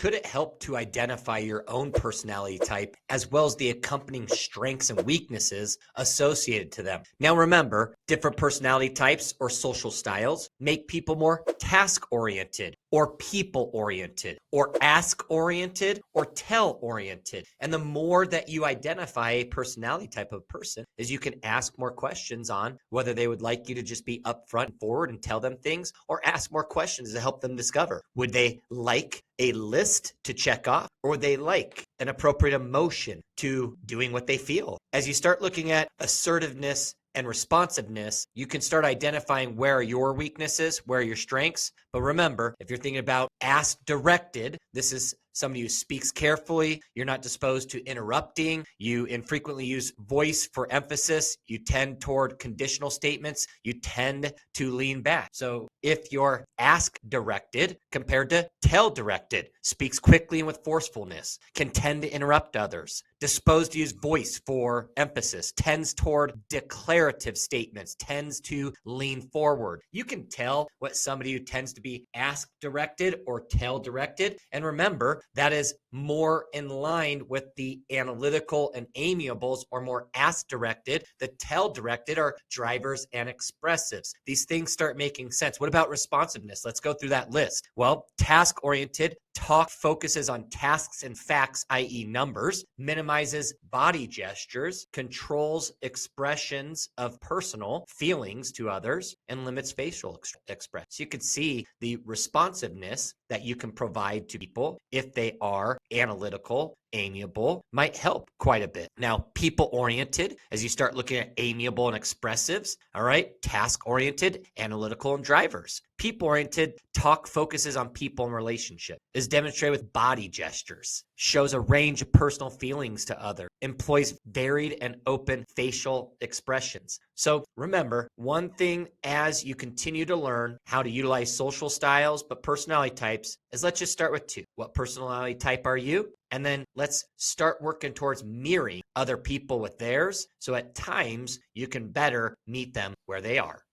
could it help to identify your own personality type as well as the accompanying strengths and weaknesses associated to them? Now remember, different personality types or social styles make people more task-oriented or people-oriented or ask-oriented or tell-oriented. And the more that you identify a personality type of person is you can ask more questions on whether they would like you to just be upfront and forward and tell them things, or ask more questions to help them discover. Would they like a list to check off, or would they like an appropriate emotion to doing what they feel? As you start looking at assertiveness and responsiveness, you can start identifying where are your weaknesses, where are your strengths. But remember, if you're thinking about ask directed, this is somebody who speaks carefully. You're not disposed to interrupting. You infrequently use voice for emphasis. You tend toward conditional statements. You tend to lean back. So if you're ask directed compared to tell directed, speaks quickly and with forcefulness, can tend to interrupt others, disposed to use voice for emphasis, tends toward declarative statements, tends to lean forward. You can tell what somebody who tends to be ask directed or tell directed. And remember, that is more in line with the analytical and amiables, or more ask directed. The tell directed are drivers and expressives. These things start making sense. What about responsiveness? Let's go through that list. Well, task oriented. Talk focuses on tasks and facts, i.e. numbers, minimizes body gestures, controls expressions of personal feelings to others, and limits facial expression. So you can see the responsiveness that you can provide to people if they are analytical, amiable, might help quite a bit. Now, people-oriented, as you start looking at amiable and expressives, all right, task-oriented, analytical, and drivers. People-oriented, talk focuses on people and relationship, is demonstrated with body gestures, shows a range of personal feelings to others, employs varied and open facial expressions. So remember, one thing as you continue to learn how to utilize social styles, but personality types, is let's just start with two. What personality type are you? And then let's start working towards mirroring other people with theirs. So at times you can better meet them where they are.